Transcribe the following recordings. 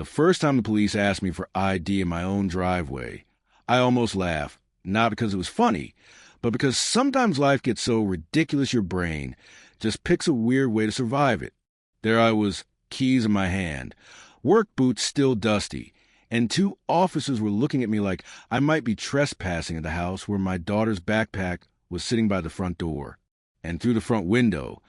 The first time the police asked me for ID in my own driveway, I almost laughed, not because it was funny, but because sometimes life gets so ridiculous your brain just picks a weird way to survive it. There I was, keys in my hand, work boots still dusty, and two officers were looking at me like I might be trespassing at the house where my daughter's backpack was sitting by the front door. And through the front window,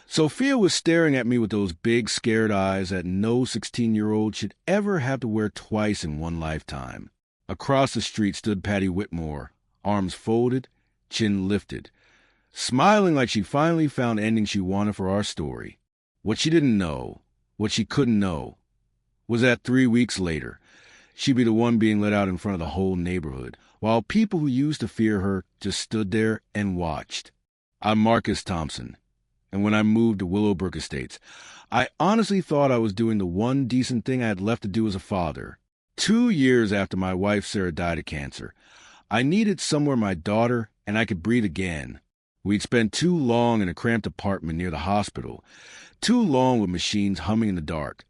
Sophia was staring at me with those big, scared eyes that no 16-year-old should ever have to wear twice in one lifetime. Across the street stood Patty Whitmore, arms folded, chin lifted, smiling like she finally found ending she wanted for our story. What she didn't know, what she couldn't know, was that 3 weeks later, she'd be the one being let out in front of the whole neighborhood, while people who used to fear her just stood there and watched. I'm Marcus Thompson, and when I moved to Willowbrook Estates, I honestly thought I was doing the one decent thing I had left to do as a father. 2 years after my wife Sarah died of cancer, I needed somewhere my daughter and I could breathe again. We'd spent too long in a cramped apartment near the hospital, too long with machines humming in the dark,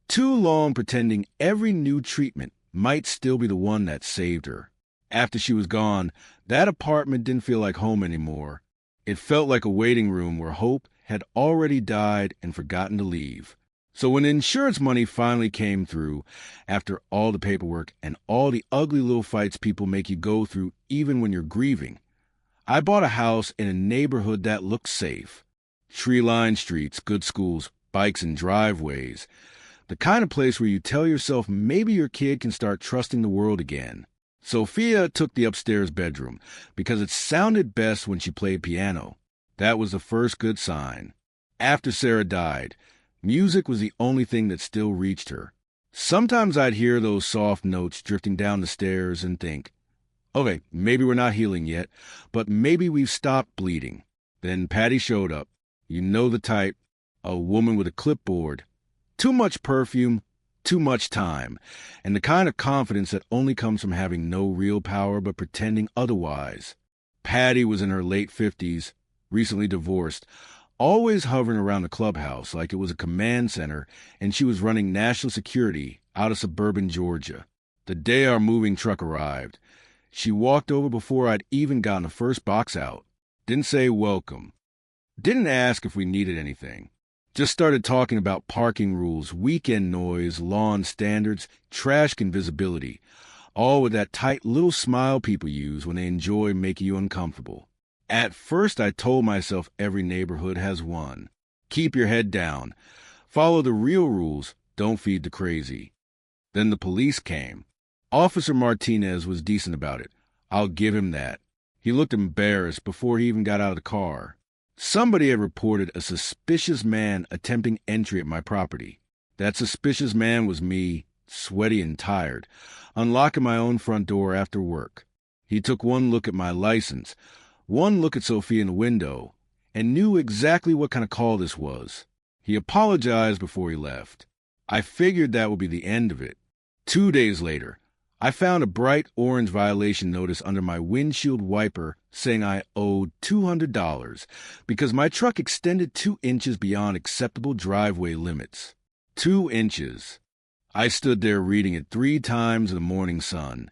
too long pretending every new treatment might still be the one that saved her. After she was gone, that apartment didn't feel like home anymore. It felt like a waiting room where hope had already died and forgotten to leave. So when the insurance money finally came through, after all the paperwork and all the ugly little fights people make you go through even when you're grieving, I bought a house in a neighborhood that looked safe. Tree-lined streets, good schools, bikes and driveways. The kind of place where you tell yourself maybe your kid can start trusting the world again. Sophia took the upstairs bedroom because it sounded best when she played piano. That was the first good sign. After Sarah died, music was the only thing that still reached her. Sometimes I'd hear those soft notes drifting down the stairs and think, okay, maybe we're not healing yet, but maybe we've stopped bleeding. Then Patty showed up. You know the type, a woman with a clipboard, too much perfume, too much time, and the kind of confidence that only comes from having no real power but pretending otherwise. Patty was in her late 50s, recently divorced, always hovering around the clubhouse like it was a command center, and she was running national security out of suburban Georgia. The day our moving truck arrived, she walked over before I'd even gotten the first box out. Didn't say welcome. Didn't ask if we needed anything. Just started talking about parking rules, weekend noise, lawn standards, trash can visibility, all with that tight little smile people use when they enjoy making you uncomfortable. At first, I told myself every neighborhood has one. Keep your head down. Follow the real rules. Don't feed the crazy. Then the police came. Officer Martinez was decent about it. I'll give him that. He looked embarrassed before he even got out of the car. Somebody had reported a suspicious man attempting entry at my property. That suspicious man was me, sweaty and tired, unlocking my own front door after work. He took one look at my license, one look at Sophia in the window, and knew exactly what kind of call this was. He apologized before he left. I figured that would be the end of it. 2 days later, I found a bright orange violation notice under my windshield wiper saying I owed $200 because my truck extended 2 inches beyond acceptable driveway limits. 2 inches. I stood there reading it 3 times in the morning sun,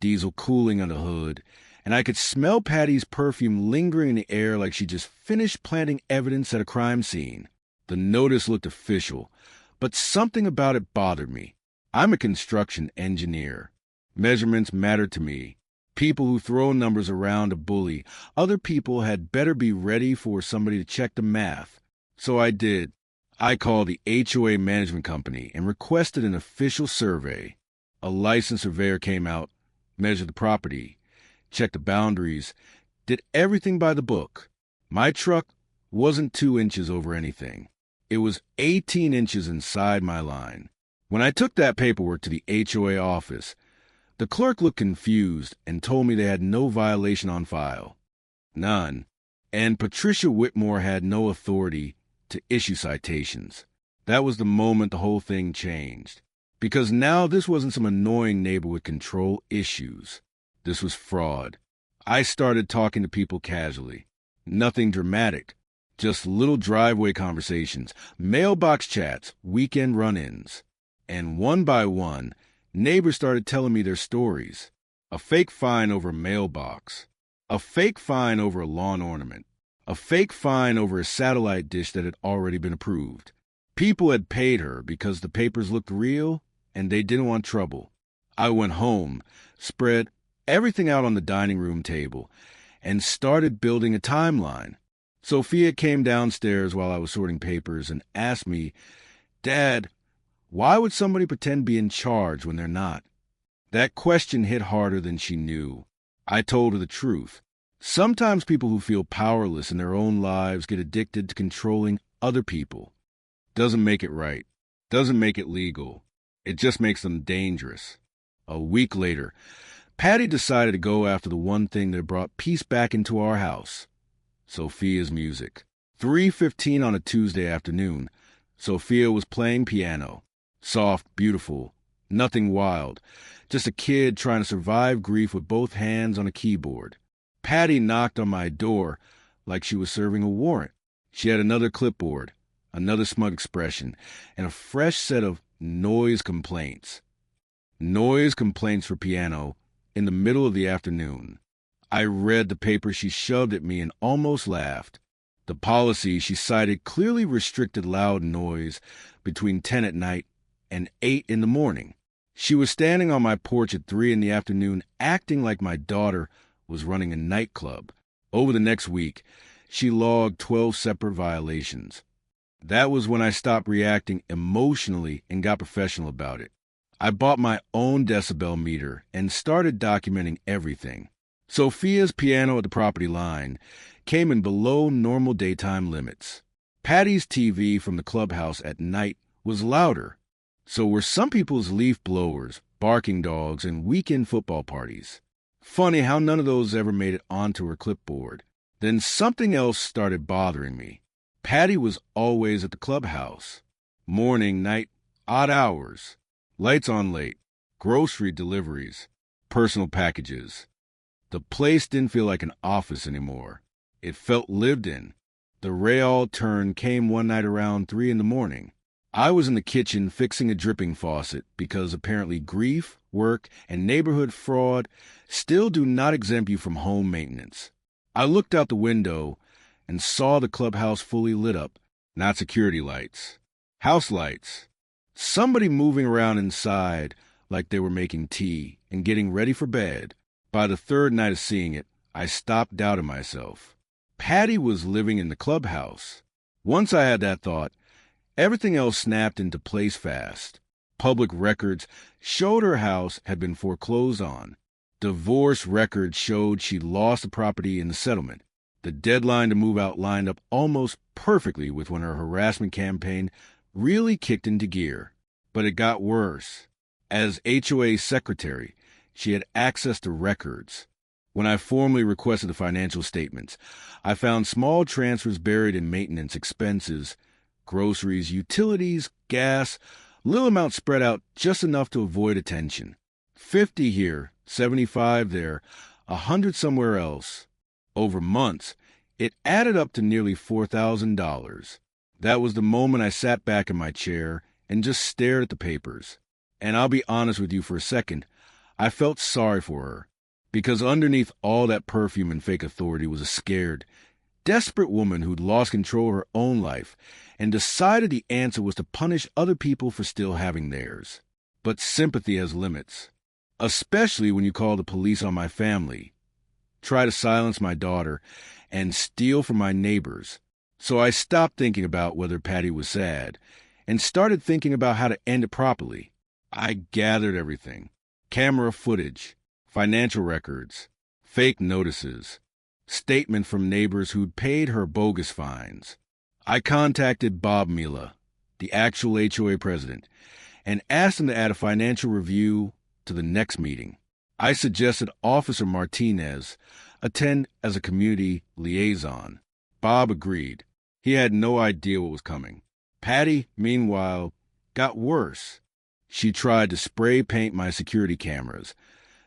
diesel cooling on the hood, and I could smell Patty's perfume lingering in the air like she just finished planting evidence at a crime scene. The notice looked official, but something about it bothered me. I'm a construction engineer. Measurements mattered to me. People who throw numbers around to bully other people had better be ready for somebody to check the math. So I did. I called the HOA management company and requested an official survey. A licensed surveyor came out, measured the property, checked the boundaries, did everything by the book. My truck wasn't 2 inches over anything. It was 18 inches inside my line. When I took that paperwork to the HOA office, the clerk looked confused and told me they had no violation on file. None. And Patricia Whitmore had no authority to issue citations. That was the moment the whole thing changed. Because now this wasn't some annoying neighbor with control issues. This was fraud. I started talking to people casually. Nothing dramatic. Just little driveway conversations, mailbox chats, weekend run-ins. And one by one, neighbors started telling me their stories. A fake fine over a mailbox, a fake fine over a lawn ornament, a fake fine over a satellite dish that had already been approved. People had paid her because the papers looked real and they didn't want trouble. I went home, spread everything out on the dining room table, and started building a timeline. Sophia came downstairs while I was sorting papers and asked me, "Dad, why would somebody pretend to be in charge when they're not?" That question hit harder than she knew. I told her the truth. Sometimes people who feel powerless in their own lives get addicted to controlling other people. Doesn't make it right. Doesn't make it legal. It just makes them dangerous. A week later, Patty decided to go after the one thing that brought peace back into our house: Sophia's music. 3:15 on a Tuesday afternoon, Sophia was playing piano. Soft, beautiful, nothing wild. Just a kid trying to survive grief with both hands on a keyboard. Patty knocked on my door like she was serving a warrant. She had another clipboard, another smug expression, and a fresh set of noise complaints. Noise complaints for piano in the middle of the afternoon. I read the paper she shoved at me and almost laughed. The policy she cited clearly restricted loud noise between 10 at night and 8 in the morning. She was standing on my porch at 3 in the afternoon, acting like my daughter was running a nightclub. Over the next week, she logged 12 separate violations. That was when I stopped reacting emotionally and got professional about it. I bought my own decibel meter and started documenting everything. Sophia's piano at the property line came in below normal daytime limits. Patty's TV from the clubhouse at night was louder. So were some people's leaf blowers, barking dogs, and weekend football parties. Funny how none of those ever made it onto her clipboard. Then something else started bothering me. Patty was always at the clubhouse. Morning, night, odd hours. Lights on late. Grocery deliveries. Personal packages. The place didn't feel like an office anymore. It felt lived in. The Real turn came one night around 3 in the morning. I was in the kitchen fixing a dripping faucet because apparently grief, work, and neighborhood fraud still do not exempt you from home maintenance. I looked out the window and saw the clubhouse fully lit up, not security lights, house lights. Somebody moving around inside like they were making tea and getting ready for bed. By the third night of seeing it, I stopped doubting myself. Patty was living in the clubhouse. Once I had that thought, everything else snapped into place fast. Public records showed her house had been foreclosed on. Divorce records showed she'd lost the property in the settlement. The deadline to move out lined up almost perfectly with when her harassment campaign really kicked into gear. But it got worse. As HOA secretary, she had access to records. When I formally requested the financial statements, I found small transfers buried in maintenance expenses, groceries, utilities, gas, little amounts spread out just enough to avoid attention. 50 here, 75 there, 100 somewhere else. Over months, it added up to nearly $4,000. That was the moment I sat back in my chair and just stared at the papers. And I'll be honest with you for a second, I felt sorry for her, because underneath all that perfume and fake authority was a scared, desperate woman who'd lost control of her own life and decided the answer was to punish other people for still having theirs. But sympathy has limits, especially when you call the police on my family, try to silence my daughter, and steal from my neighbors. So I stopped thinking about whether Patty was sad and started thinking about how to end it properly. I gathered everything: camera footage, financial records, fake notices, statement from neighbors who'd paid her bogus fines. I contacted Bob Mila, the actual HOA president, and asked him to add a financial review to the next meeting. I suggested Officer Martinez attend as a community liaison. Bob agreed. He had no idea what was coming. Patty, meanwhile, got worse. She tried to spray paint my security cameras,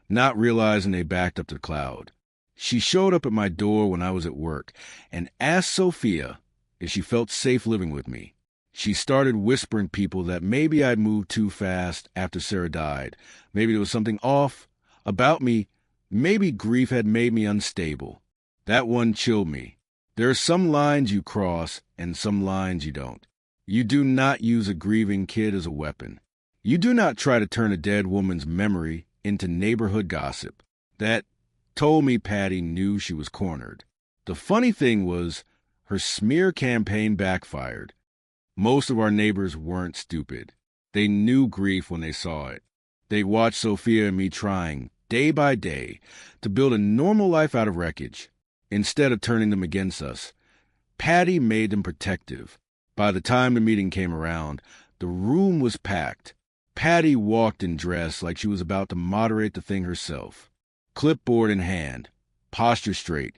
not realizing they backed up to the cloud. She showed up at my door when I was at work and asked Sophia if she felt safe living with me. She started whispering people that maybe I'd moved too fast after Sarah died. Maybe there was something off about me. Maybe grief had made me unstable. That one chilled me. There are some lines you cross and some lines you don't. You do not use a grieving kid as a weapon. You do not try to turn a dead woman's memory into neighborhood gossip. That told me Patty knew she was cornered. The funny thing was, her smear campaign backfired. Most of our neighbors weren't stupid. They knew grief when they saw it. They watched Sophia and me trying, day by day, to build a normal life out of wreckage. Instead of turning them against us, Patty made them protective. By the time the meeting came around, the room was packed. Patty walked in dress like she was about to moderate the thing herself. Clipboard in hand, posture straight,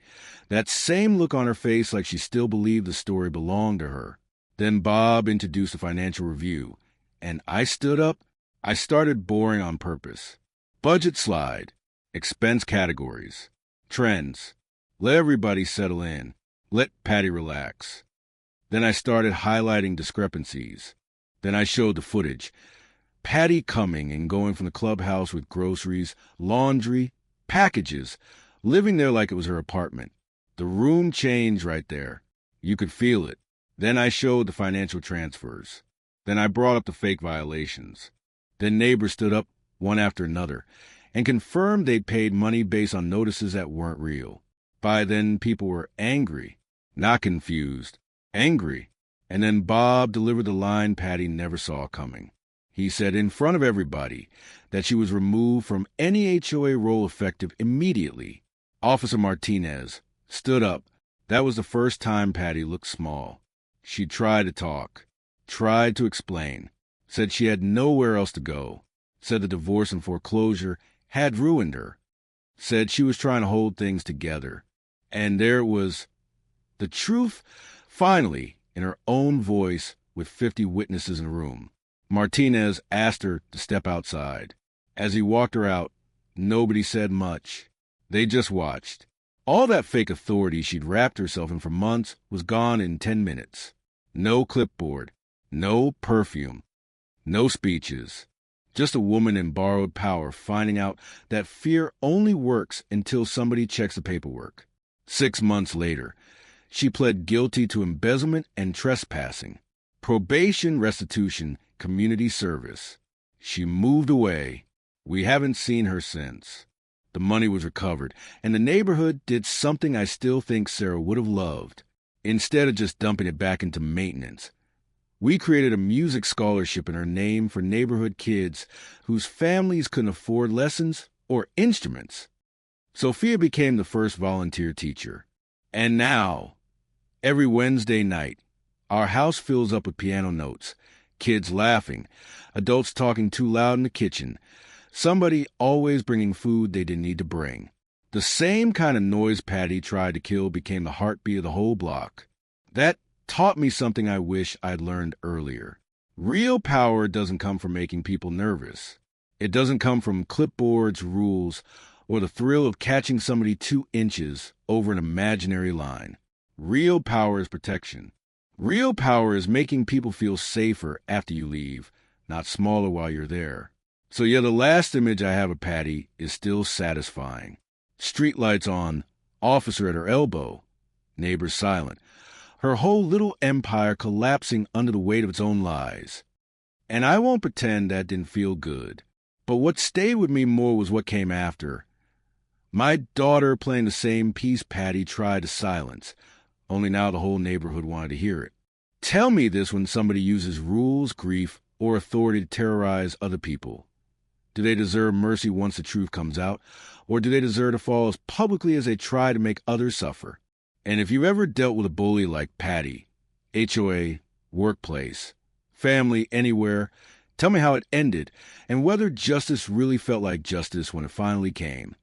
that same look on her face like she still believed the story belonged to her. Then Bob introduced a financial review, and I stood up. I started boring on purpose. Budget slide, expense categories, trends. Let everybody settle in. Let Patty relax. Then I started highlighting discrepancies. Then I showed the footage. Patty coming and going from the clubhouse with groceries, laundry, packages, living there like it was her apartment. The room changed right there. You could feel it. Then I showed the financial transfers. Then I brought up the fake violations. Then neighbors stood up, one after another, and confirmed they'd paid money based on notices that weren't real. By then, people were angry, not confused, angry. And then Bob delivered the line Patty never saw coming. He said in front of everybody that she was removed from any HOA role effective immediately. Officer Martinez stood up. That was the first time Patty looked small. She tried to talk, tried to explain, said she had nowhere else to go, said the divorce and foreclosure had ruined her, said she was trying to hold things together. And there it was, the truth, finally, in her own voice with 50 witnesses in the room. Martinez asked her to step outside. As he walked her out, nobody said much. They just watched. All that fake authority she'd wrapped herself in for months was gone in 10 minutes. No clipboard, no perfume, no speeches. Just a woman in borrowed power finding out that fear only works until somebody checks the paperwork. 6 months later, she pled guilty to embezzlement and trespassing, probation, restitution, community service. She moved away. We haven't seen her since. The money was recovered, and the neighborhood did something I still think Sarah would have loved. Instead of just dumping it back into maintenance, we created a music scholarship in her name for neighborhood kids whose families couldn't afford lessons or instruments. Sophia became the first volunteer teacher. And now, every Wednesday night, our house fills up with piano notes, kids laughing, adults talking too loud in the kitchen, somebody always bringing food they didn't need to bring. The same kind of noise Patty tried to kill became the heartbeat of the whole block. That taught me something I wish I'd learned earlier. Real power doesn't come from making people nervous. It doesn't come from clipboards, rules, or the thrill of catching somebody 2 inches over an imaginary line. Real power is protection. Real power is making people feel safer after you leave, not smaller while you're there. So yeah, the last image I have of Patty is still satisfying. Streetlights on, officer at her elbow, neighbors silent. Her whole little empire collapsing under the weight of its own lies. And I won't pretend that didn't feel good. But what stayed with me more was what came after. My daughter playing the same piece Patty tried to silence, only now the whole neighborhood wanted to hear it. Tell me this when somebody uses rules, grief, or authority to terrorize other people. Do they deserve mercy once the truth comes out, or do they deserve to fall as publicly as they try to make others suffer? And if you've ever dealt with a bully like Patty, HOA, workplace, family, anywhere, tell me how it ended and whether justice really felt like justice when it finally came.